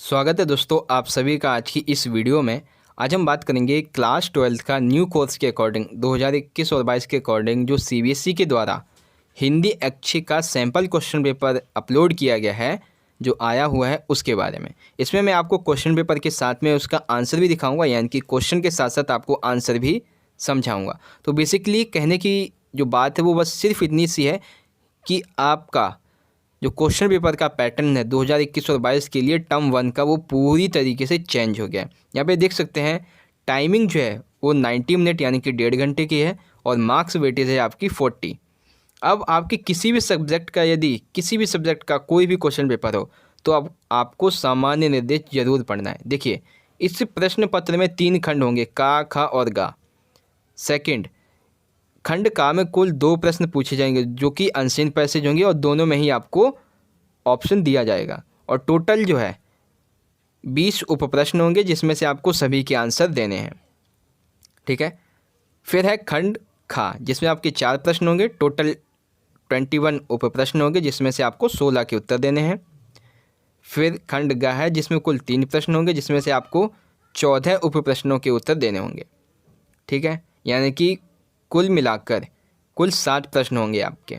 स्वागत है दोस्तों आप सभी का आज की इस वीडियो में। आज हम बात करेंगे क्लास 12th का न्यू कोर्स के अकॉर्डिंग 2021 और 22 के अकॉर्डिंग जो सीबीएसई के द्वारा हिंदी ऐच्छिक का सैंपल क्वेश्चन पेपर अपलोड किया गया है, जो आया हुआ है उसके बारे में। इसमें मैं आपको क्वेश्चन पेपर के साथ में उसका आंसर भी दिखाऊंगा, यानी कि क्वेश्चन के साथ साथ आपको आंसर भी समझाऊँगा। तो बेसिकली कहने की जो बात है वो बस सिर्फ इतनी सी है कि आपका जो क्वेश्चन पेपर का पैटर्न है 2021 और 22 के लिए टर्म 1 का वो पूरी तरीके से चेंज हो गया है। यहाँ पे देख सकते हैं टाइमिंग जो है वो 90 मिनट यानी कि 1.5 घंटे की है और मार्क्स वेटेज है आपकी 40। अब आपके किसी भी सब्जेक्ट का यदि किसी भी सब्जेक्ट का कोई भी क्वेश्चन पेपर हो तो अब आपको सामान्य निर्देश जरूर पढ़ना है। देखिए, इस प्रश्न पत्र में 3 खंड होंगे, का, ख और गा। सेकेंड, खंड का में कुल 2 प्रश्न पूछे जाएंगे जो कि अनसीन पैसेज होंगे और दोनों में ही आपको ऑप्शन दिया जाएगा। और टोटल जो है 20 उप प्रश्न होंगे जिसमें से आपको सभी के आंसर देने हैं। ठीक है। फिर है खंड खा जिसमें आपके 4 प्रश्न होंगे, टोटल 21 उप प्रश्न होंगे जिसमें से आपको 16 के उत्तर देने हैं। फिर खंड ग है जिसमें कुल 3 प्रश्न होंगे जिसमें से आपको 14 उप प्रश्नों के उत्तर देने होंगे। ठीक है, यानी कि कुल मिलाकर कुल 60 प्रश्न होंगे आपके।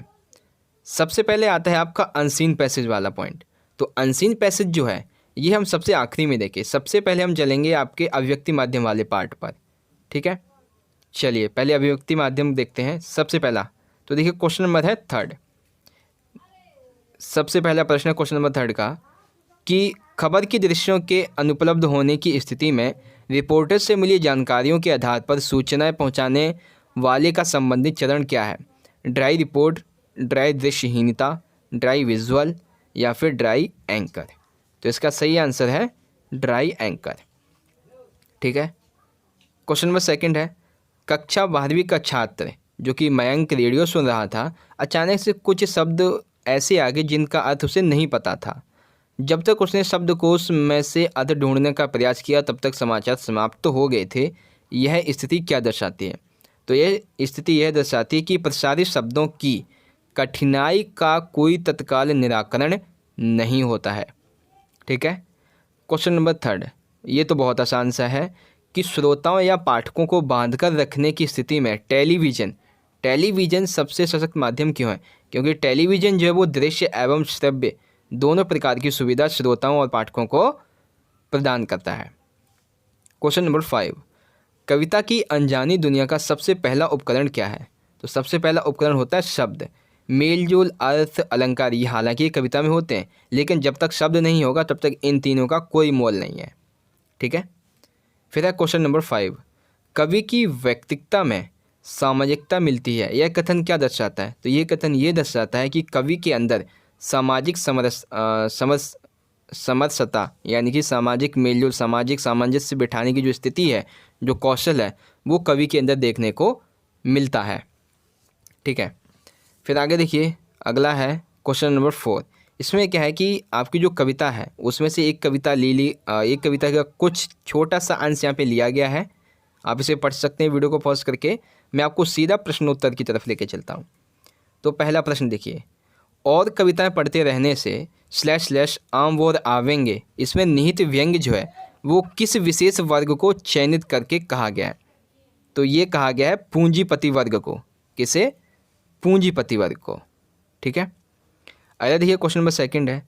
सबसे पहले आता है आपका अनसीन पैसेज वाला पॉइंट। तो अनसीन पैसेज जो है ये हम सबसे आखिरी में देखें। सबसे पहले हम चलेंगे आपके अभिव्यक्ति माध्यम वाले पार्ट पर। ठीक है, चलिए पहले अभिव्यक्ति माध्यम देखते हैं। सबसे पहला तो देखिए क्वेश्चन नंबर है 3। सबसे पहला प्रश्न क्वेश्चन नंबर 3 का कि खबर की दृश्यों के अनुपलब्ध होने की स्थिति में रिपोर्टर से मिली जानकारियों के आधार पर सूचनाएं पहुंचाने वाले का संबंधित चरण क्या है? ड्राई रिपोर्ट, ड्राई दृश्यहीनता, ड्राई विजुअल या फिर ड्राई एंकर। तो इसका सही आंसर है ड्राई एंकर। ठीक है। क्वेश्चन नंबर 2 है, कक्षा 12वीं का छात्र जो कि मयंक रेडियो सुन रहा था, अचानक से कुछ शब्द ऐसे आ गए जिनका अर्थ उसे नहीं पता था। जब तक उसने शब्दकोश में से अर्थ ढूंढने का प्रयास किया तब तक समाचार समाप्त तो हो गए थे। यह स्थिति क्या दर्शाती है? तो यह स्थिति यह दर्शाती है कि प्रसारित शब्दों की कठिनाई का कोई तत्काल निराकरण नहीं होता है। ठीक है। क्वेश्चन नंबर 3, ये तो बहुत आसान सा है कि श्रोताओं या पाठकों को बांधकर रखने की स्थिति में टेलीविज़न सबसे सशक्त माध्यम क्यों है? क्योंकि टेलीविज़न जो है वो दृश्य एवं श्रव्य दोनों प्रकार की सुविधा श्रोताओं और पाठकों को प्रदान करता है। क्वेश्चन नंबर 5, कविता की अनजानी दुनिया का सबसे पहला उपकरण क्या है? तो सबसे पहला उपकरण होता है शब्द। मेलजोल, अर्थ, अलंकार, ये हालांकि कविता में होते हैं लेकिन जब तक शब्द नहीं होगा तब तक इन तीनों का कोई मोल नहीं है। ठीक है। फिर है क्वेश्चन नंबर 5, कवि की व्यक्तित्व में सामाजिकता मिलती है, यह कथन क्या दर्शाता है? तो ये कथन ये दर्शाता है कि कवि के अंदर सामाजिक समरसता यानी कि सामाजिक मेलजोल, सामाजिक सामंजस्य बिठाने की जो स्थिति है, जो कौशल है, वो कवि के अंदर देखने को मिलता है। ठीक है। फिर आगे देखिए, अगला है क्वेश्चन नंबर 4। इसमें क्या है कि आपकी जो कविता है उसमें से एक कविता का कुछ छोटा सा अंश यहाँ पे लिया गया है। आप इसे पढ़ सकते हैं वीडियो को पॉज करके। मैं आपको सीधा प्रश्नोत्तर की तरफ लेके चलता हूँ। तो पहला प्रश्न देखिए, और कविताएं पढ़ते रहने से / आम वो आवेंगे, इसमें निहित व्यंग्य जो है वो किस विशेष वर्ग को चयनित करके कहा गया है? तो ये कहा गया है पूंजीपति वर्ग को। किसे? पूंजीपति वर्ग को। ठीक है। अगला देखिए क्वेश्चन नंबर 2 है,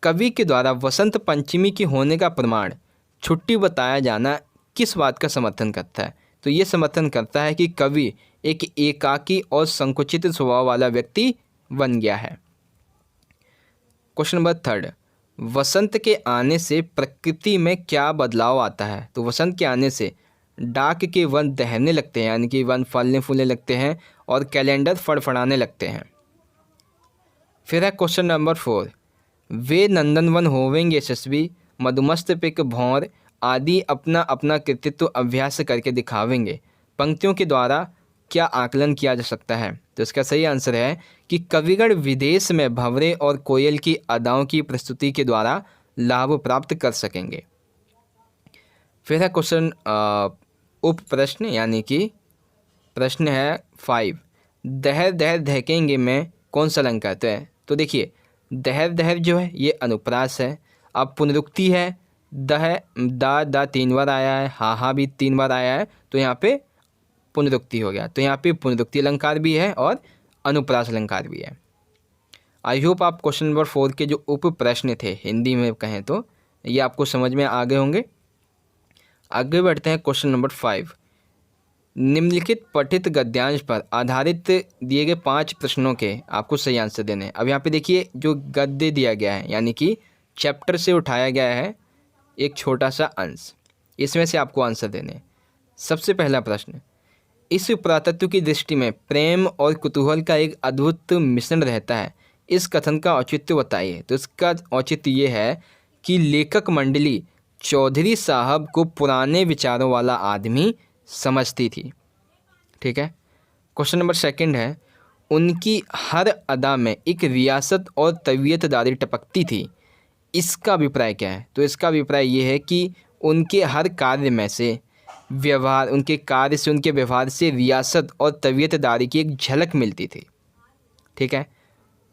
कवि के द्वारा वसंत पंचमी के होने का प्रमाण छुट्टी बताया जाना किस बात का समर्थन करता है? तो ये समर्थन करता है कि कवि एक एकाकी और संकुचित स्वभाव वाला व्यक्ति बन गया है। क्वेश्चन नंबर 3, वसंत के आने से प्रकृति में क्या बदलाव आता है? तो वसंत के आने से डाक के वन दहने लगते हैं, यानी कि वन फलने फूलने लगते हैं और कैलेंडर फड़फड़ाने लगते हैं। फिर है क्वेश्चन नंबर 4, वे नंदनवन होवेंगे यशस्वी, मधुमस्त पिक भौर आदि अपना अपना कृतित्व अभ्यास करके दिखावेंगे। पंक्तियों के द्वारा क्या आकलन किया जा सकता है? तो इसका सही आंसर है कि कविगण विदेश में भंवरे और कोयल की अदाओं की प्रस्तुति के द्वारा लाभ प्राप्त कर सकेंगे। फिर है क्वेश्चन उप प्रश्न यानी कि प्रश्न है 5, दहर दहर दहकेंगे में कौन सा अलंकार है? तो देखिए, दहर दहर जो है ये अनुप्रास है। अब पुनरुक्ति है द है, द 3 बार आया है, हा भी 3 बार आया है, तो यहाँ पे पुनरुक्ति हो गया। तो यहाँ पे पुनरुक्ति अलंकार भी है और अनुप्रास अलंकार भी है। आई होप आप क्वेश्चन नंबर 4 के जो उप प्रश्न थे हिंदी में कहें तो ये आपको समझ में आ गए होंगे। आगे बढ़ते हैं क्वेश्चन नंबर 5। निम्नलिखित पठित गद्यांश पर आधारित दिए गए 5 प्रश्नों के आपको सही आंसर देने हैं। अब यहाँ पे देखिए जो गद्य दिया गया है यानी कि चैप्टर से उठाया गया है एक छोटा सा अंश, इसमें से आपको आंसर देने हैं। सबसे पहला प्रश्न, इस पुरातत्व की दृष्टि में प्रेम और कुतूहल का एक अद्भुत मिश्रण रहता है, इस कथन का औचित्य बताइए। तो इसका औचित्य ये है कि लेखक मंडली चौधरी साहब को पुराने विचारों वाला आदमी समझती थी। ठीक है। क्वेश्चन नंबर 2 है, उनकी हर अदा में एक रियासत और तबीयतदारी टपकती थी, इसका अभिप्राय क्या है? तो इसका अभिप्राय ये है कि उनके हर कार्य में से व्यवहार, उनके कार्य से, उनके व्यवहार से रियासत और तबीयतदारी की एक झलक मिलती थी। ठीक है।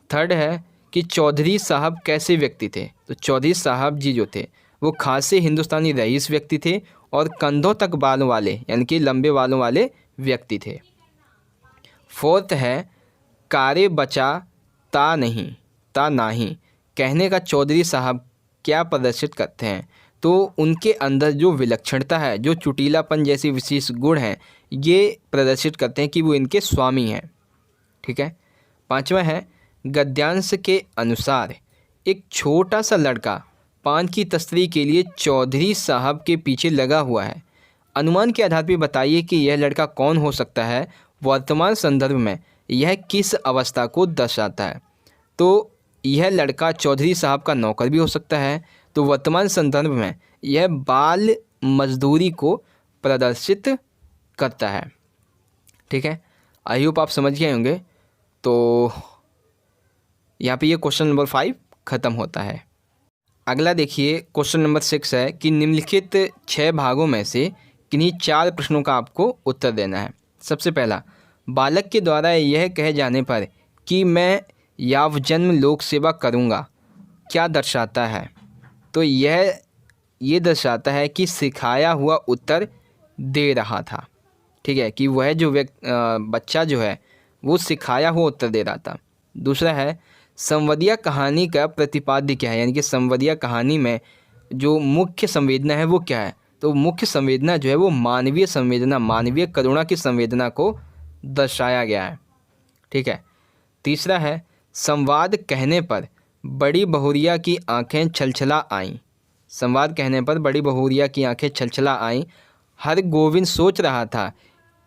3 है कि चौधरी साहब कैसे व्यक्ति थे? तो चौधरी साहब जी जो थे वो खासे हिंदुस्तानी रईस व्यक्ति थे और कंधों तक बालों वाले यानी कि लंबे बालों वाले व्यक्ति थे। 4 है, कार्य बचा ता नहीं कहने का चौधरी साहब क्या प्रदर्शित करते हैं? तो उनके अंदर जो विलक्षणता है, जो चुटीलापन जैसी विशेष गुण हैं, ये प्रदर्शित करते हैं कि वो इनके स्वामी हैं। ठीक है। 5वां है, गद्यांश के अनुसार एक छोटा सा लड़का पान की तस्करी के लिए चौधरी साहब के पीछे लगा हुआ है, अनुमान के आधार पर बताइए कि यह लड़का कौन हो सकता है, वर्तमान संदर्भ में यह किस अवस्था को दर्शाता है? तो यह लड़का चौधरी साहब का नौकर भी हो सकता है, तो वर्तमान संदर्भ में यह बाल मजदूरी को प्रदर्शित करता है। ठीक है। आई होप आप समझ गए होंगे। तो यहाँ पे ये क्वेश्चन नंबर 5 ख़त्म होता है। अगला देखिए क्वेश्चन नंबर 6 है कि निम्नलिखित 6 भागों में से किन्हीं 4 प्रश्नों का आपको उत्तर देना है। सबसे पहला, बालक के द्वारा यह कहे जाने पर कि मैं यावजन्म लोक सेवा करूँगा क्या दर्शाता है? तो ये दर्शाता है कि सिखाया हुआ उत्तर दे रहा था। ठीक है, कि वह जो बच्चा जो है वो सिखाया हुआ उत्तर दे रहा था। दूसरा है, संवदिया कहानी का प्रतिपाद्य क्या है, यानी कि संवदिया कहानी में जो मुख्य संवेदना है वो क्या है? तो मुख्य संवेदना जो है वो मानवीय संवेदना, मानवीय करुणा की संवेदना को दर्शाया गया है। ठीक है। तीसरा है, संवाद कहने पर बड़ी बहुरिया की आंखें छलछला आईं। संवाद कहने पर बड़ी बहुरिया की आंखें छलछला आईं। हर गोविंद सोच रहा था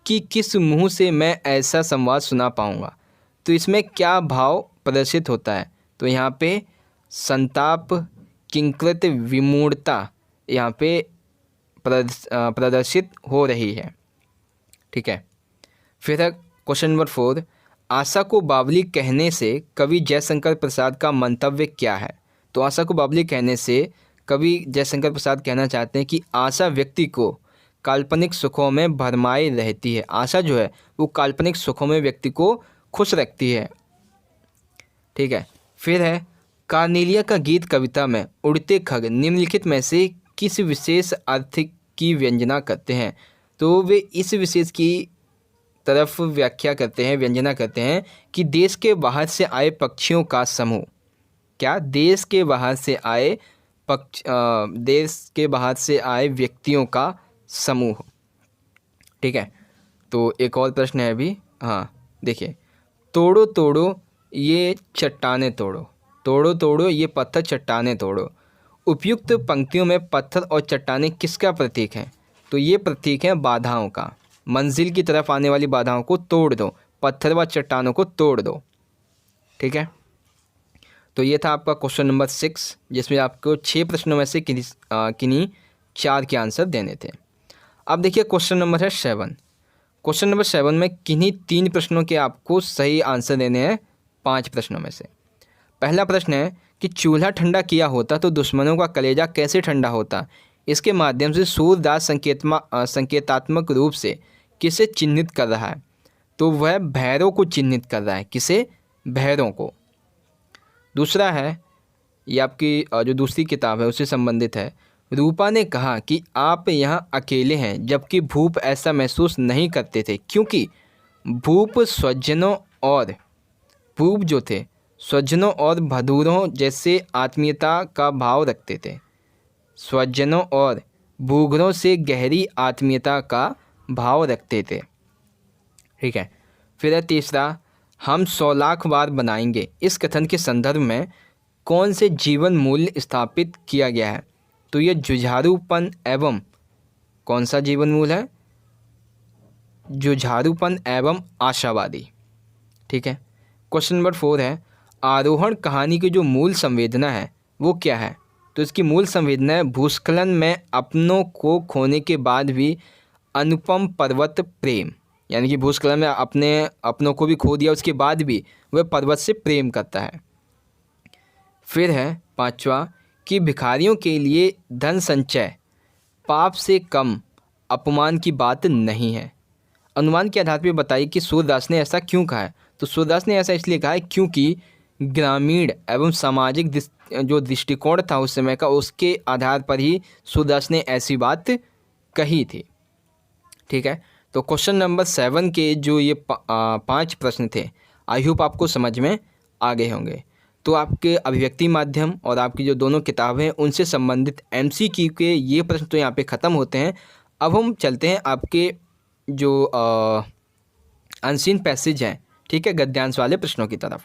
कि किस मुंह से मैं ऐसा संवाद सुना पाऊंगा। तो इसमें क्या भाव प्रदर्शित होता है? तो यहाँ पे संताप, किंकृत विमूढ़ता यहाँ पे प्रदर्शित हो रही है। ठीक है। फिर है क्वेश्चन नंबर 4, आशा को बावली कहने से कवि जयशंकर प्रसाद का मंतव्य क्या है? तो आशा को बावली कहने से कवि जयशंकर प्रसाद कहना चाहते हैं कि आशा व्यक्ति को काल्पनिक सुखों में भरमाए रहती है। आशा जो है वो काल्पनिक सुखों में व्यक्ति को खुश रखती है। ठीक है। फिर है, कार्नेलिया का गीत कविता में उड़ते खग निम्नलिखित में से किस विशेष अर्थ की व्यंजना करते हैं? तो वे इस विशेष की तरफ व्याख्या करते हैं, व्यंजना करते हैं कि देश के बाहर से आए पक्षियों का समूह। क्या? देश के बाहर से आए व्यक्तियों का समूह। ठीक है। तो एक और प्रश्न है अभी। हाँ देखिए, तोड़ो तोड़ो ये चट्टाने तोड़ो, तोड़ो तोड़ो ये पत्थर चट्टाने तोड़ो। उपयुक्त पंक्तियों में पत्थर और चट्टाने किसका प्रतीक है? तो ये प्रतीक है बाधाओं का। मंजिल की तरफ आने वाली बाधाओं को तोड़ दो, पत्थर व चट्टानों को तोड़ दो। ठीक है। तो ये था आपका क्वेश्चन नंबर 6, जिसमें आपको 6 प्रश्नों में से किन्हीं 4 के आंसर देने थे। अब देखिए क्वेश्चन नंबर है 7। क्वेश्चन नंबर 7 में किन्हीं 3 प्रश्नों के आपको सही आंसर देने हैं 5 प्रश्नों में से। पहला प्रश्न है कि चूल्हा ठंडा किया होता तो दुश्मनों का कलेजा कैसे ठंडा होता? इसके माध्यम से सूरदास संकेतात्मक रूप से किसे चिन्हित कर रहा है? तो वह भैरव को चिन्हित कर रहा है। किसे? भैरव को। दूसरा है, ये आपकी जो दूसरी किताब है उससे संबंधित है, रूपा ने कहा कि आप यहाँ अकेले हैं, जबकि भूप ऐसा महसूस नहीं करते थे, क्योंकि भूप स्वजनों और भूप जो थे स्वजनों और भदूरों जैसे आत्मीयता का भाव रखते थे। स्वजनों और भूगरों से गहरी आत्मीयता का भाव रखते थे। ठीक है। फिर है तीसरा, हम 100 लाख बार बनाएंगे। इस कथन के संदर्भ में कौन से जीवन मूल्य स्थापित किया गया है? तो ये जुझारूपन एवं कौन सा जीवन मूल्य है? जुझारूपन एवं आशावादी। ठीक है। क्वेश्चन नंबर 4 है, आरोहण कहानी की जो मूल संवेदना है वो क्या है? तो इसकी मूल संवेदना है भूस्खलन में अपनों को खोने के बाद भी अनुपम पर्वत प्रेम, यानी कि भूस्खलन में अपनों को भी खो दिया, उसके बाद भी वह पर्वत से प्रेम करता है। फिर है 5वां कि भिखारियों के लिए धन संचय पाप से कम अपमान की बात नहीं है। अनुमान के आधार पर बताइए कि सूरदास ने ऐसा क्यों कहा है? तो सूरदास ने ऐसा इसलिए कहा है क्योंकि ग्रामीण एवं सामाजिक जो दृष्टिकोण था उस समय का, उसके आधार पर ही सूरदास ने ऐसी बात कही थी। ठीक है। तो क्वेश्चन नंबर 7 के जो ये 5 प्रश्न थे, आई होप आपको समझ में आ गए होंगे। तो आपके अभिव्यक्ति माध्यम और आपकी जो दोनों किताबें हैं उनसे संबंधित MCQ के ये प्रश्न तो यहाँ पे ख़त्म होते हैं। अब हम चलते हैं आपके जो अनसीन पैसेज हैं, ठीक है, गद्यांश वाले प्रश्नों की तरफ।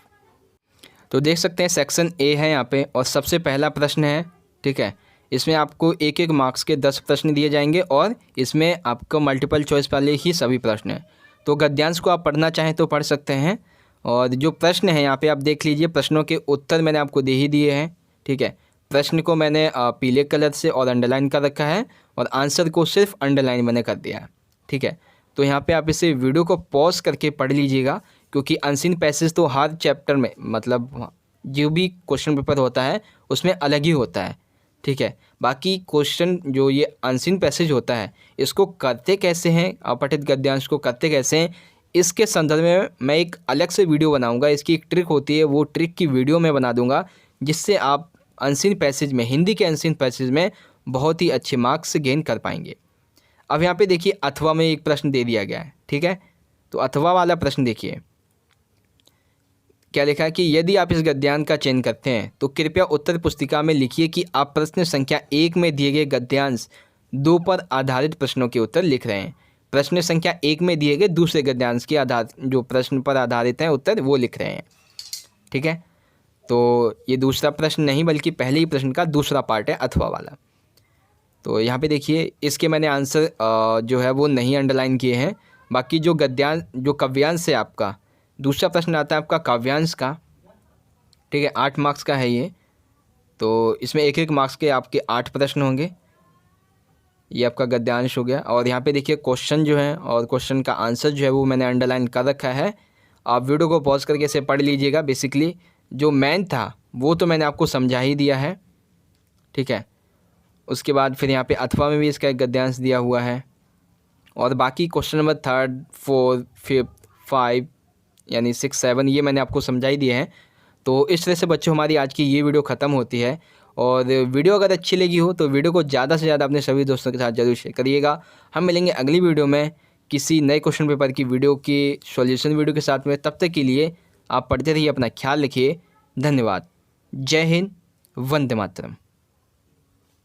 तो देख सकते हैं सेक्शन A है यहाँ पे, और सबसे पहला प्रश्न है, ठीक है, इसमें आपको 1-1 मार्क्स के 10 प्रश्न दिए जाएंगे और इसमें आपको मल्टीपल चॉइस वाले ही सभी प्रश्न हैं। तो गद्यांश को आप पढ़ना चाहें तो पढ़ सकते हैं, और जो प्रश्न है यहाँ पे आप देख लीजिए, प्रश्नों के उत्तर मैंने आपको दे ही दिए हैं। ठीक है। प्रश्न को मैंने पीले कलर से और अंडरलाइन कर रखा है, और आंसर को सिर्फ अंडरलाइन मैंने कर दिया है। ठीक है। तो यहाँ पे आप इसे वीडियो को पॉज करके पढ़ लीजिएगा, क्योंकि अनसीन पैसेज तो हर चैप्टर में, मतलब जो भी क्वेश्चन पेपर होता है उसमें अलग ही होता है। ठीक है। बाकी क्वेश्चन जो ये अनसीन पैसेज होता है, इसको करते कैसे हैं, अपठित गद्यांश को करते कैसे हैं, इसके संदर्भ में मैं एक अलग से वीडियो बनाऊंगा। इसकी एक ट्रिक होती है, वो ट्रिक की वीडियो मैं बना दूंगा, जिससे आप अनसीन पैसेज में, हिंदी के अनसीन पैसेज में बहुत ही अच्छे मार्क्स गेन कर पाएंगे। अब यहाँ पे देखिए, अथवा में एक प्रश्न दे दिया गया है। ठीक है। तो अथवा वाला प्रश्न देखिए क्या लिखा है कि यदि आप इस गद्यांश का चयन करते हैं तो कृपया उत्तर पुस्तिका में लिखिए कि आप प्रश्न संख्या 1 में दिए गए गद्यांश 2 पर आधारित प्रश्नों के उत्तर लिख रहे हैं। प्रश्न संख्या 1 में दिए गए दूसरे गद्यांश के आधार जो प्रश्न पर आधारित हैं उत्तर, वो लिख रहे हैं। ठीक है। तो ये दूसरा प्रश्न नहीं, बल्कि पहले ही प्रश्न का दूसरा पार्ट है, अथवा वाला। तो यहाँ पे देखिए, इसके मैंने आंसर जो है वो नहीं अंडरलाइन किए हैं। बाकी जो गद्यांश, जो काव्यांश है आपका, दूसरा प्रश्न आता है आपका काव्यांश का। ठीक है। 8 मार्क्स का है ये। तो इसमें 1-1 मार्क्स के आपके 8 प्रश्न होंगे। ये आपका गद्यांश हो गया। और यहाँ पे देखिए क्वेश्चन जो है और क्वेश्चन का आंसर जो है वो मैंने अंडरलाइन कर रखा है। आप वीडियो को पॉज करके इसे पढ़ लीजिएगा। बेसिकली जो मेन था वो तो मैंने आपको समझा ही दिया है। ठीक है। उसके बाद फिर यहाँ पे अथवा में भी इसका एक गद्यांश दिया हुआ है, और बाकी क्वेश्चन नंबर 3, 4, 5, 5 यानी 6, 7 ये मैंने आपको समझा ही दिए हैं। तो इस तरह से बच्चों हमारी आज की ये वीडियो ख़त्म होती है। और वीडियो अगर अच्छी लगी हो तो वीडियो को ज़्यादा से ज़्यादा अपने सभी दोस्तों के साथ जरूर शेयर करिएगा। हम मिलेंगे अगली वीडियो में किसी नए क्वेश्चन पेपर की वीडियो की सॉल्यूशन वीडियो के साथ में। तब तक के लिए आप पढ़ते रहिए, अपना ख्याल रखिए। धन्यवाद। जय हिंद। वंदे मातरम।